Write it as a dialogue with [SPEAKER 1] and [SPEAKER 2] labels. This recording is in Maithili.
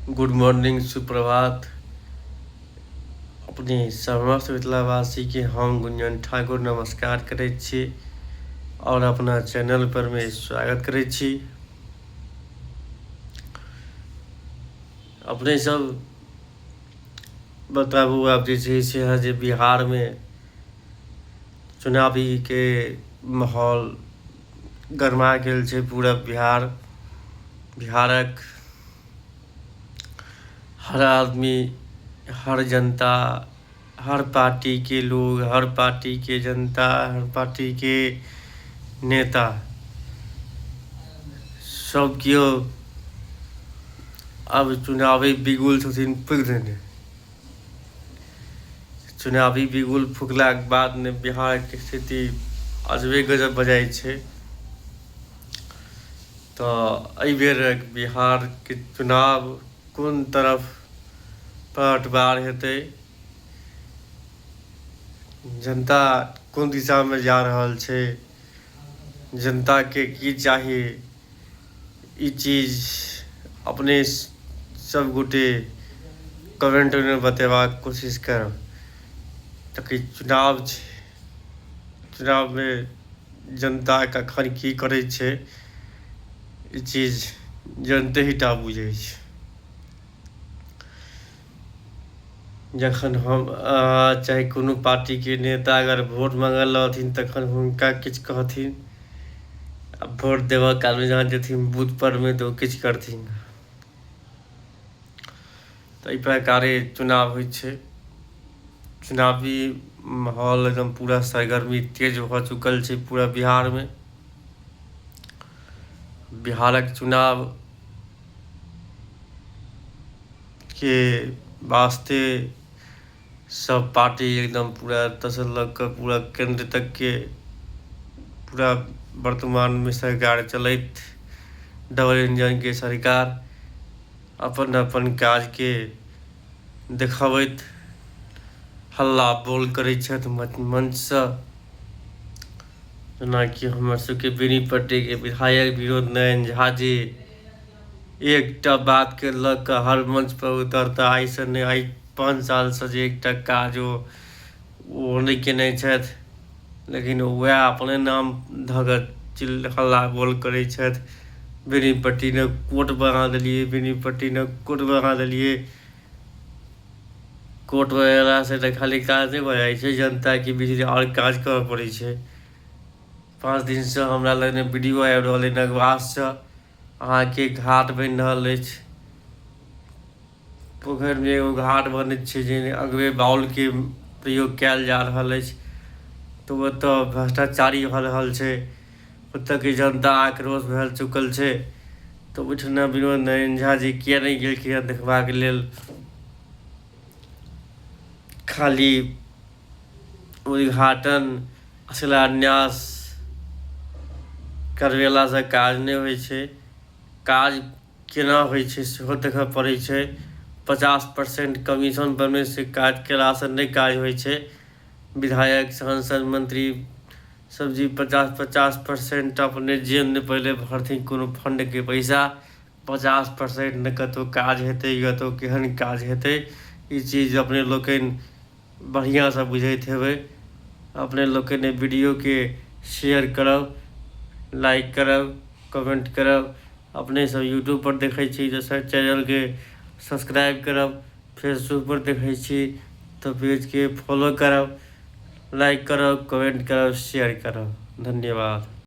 [SPEAKER 1] गुड मॉर्निंग, सुप्रभात। अपने समस्त मिथिलावासी के हम गुंजन ठाकुर नमस्कार करैत छी और अपना चैनल पर में स्वागत करैत छी। अपने सब बताबू, आब जे बिहार में चुनावी के माहौल गरमा गेल छै। पूरा बिहारक हर आदमी, हर जनता, हर पार्टी के लोग, हर पार्टी के जनता, हर पार्टी के नेता सब कियो अब चुनावी बिगुल छथिन फूक देने। चुनावी बिगुल फूकला के बाद ने बिहार के स्थिति अजबे गजब बजाय छै। तो एहि बेर बिहार के चुनाव कोन तरफ पलटवार हेतै, जनता कोन दिशा में जा रहल छै, जनता के की चाही, ई चीज अपने सब गोटे कमेंट में बतेबाक कोशिश करब। ताकि चुनाव छै, चुनाव में जनता कखन की करै छै, ई चीज जनते ही टा बुझै छै। जखन हम चाहे कोनो पार्टी के नेता अगर वोट मांगल रहथिन तखन हुनका किछु कहथिन, वोट देबऽ काल में जहाँ जेथिन बूथ पर में तो किछु करथिन। तो एहि प्रकारे चुनाव होइ छै। चुनावी माहौल एकदम पूरा सरगर्मी तेज हो चुकल छै पूरा बिहार में। बिहारक चुनाव के वास्ते सब पार्टी एकदम पूरा तसल्लक पूरा केंद्र तक के पूरा वर्तमान में सरकार चलैत डबल इंजन के सरकार अपन अपन काज के देखबैत हल्ला बोल करै छथि मंच से। जेनाकि हमर सबके बेनीपट्टी के विधायक विनोद नयन झा जी एकटा बात के लग के हर मंच पर उतरता, आई से नहीं, आई 5 साल से जे एकटा काज ओ नहीं केने छथि, लेकिन वह अपने नाम धगत हल्ला बोल करै छथि। बेनीपट्टी ने कोर्ट बना देलिए, बेनीपट्टी ने कोर्ट बना देलिए। कोर्ट वगैरह से तो खाली काज नहीं बनाई छै, जनता के बीच और काज करऽ पड़ै छै। 5 दिन से हमरा लग वीडियो आबि रहल है नगवास से, अहाँ के घाट बनि रहल अछि। पोखर में एगो घाट बनैत छै जे अगबे बाउल के प्रयोग कयल जा रहल अछि। तो ओतऽ भ्रष्टाचारी भऽ रहल छै, ओतऽ के जनता आक्रोश भऽ चुकल छै। तो ओहिठुना विनोद नयन झा जी किया नहीं गेलखिन देखबाक लेल। खाली उद्घाटन शिलान्यास करवेला से काज नहीं होइ छै, काज केना होइ छै सेहो देखऽ पड़ै छै। 50% कमीशन बनने से काज केला से नहीं काज होइ छै। विधायक, सांसद, मंत्री सब जी 50% अपने जेब में पहले भरथिन कोनो फंड के पैसा। 50% ने कतौ काज हेतै, कतौ केहन काज हेतै, ई चीज अपने लोकनि बढ़िया से बुझैत हेबै। अपने लोकनि वीडियो के शेयर करब, लाइक करब, कमेंट करब। अपने सब यूट्यूब पर देखै छी तो चैनल के सब्सक्राइब करब, फेसबुक पर देखै छी तो पेज के फॉलो करब, लाइक करब, कमेंट करब, शेयर करब। धन्यवाद।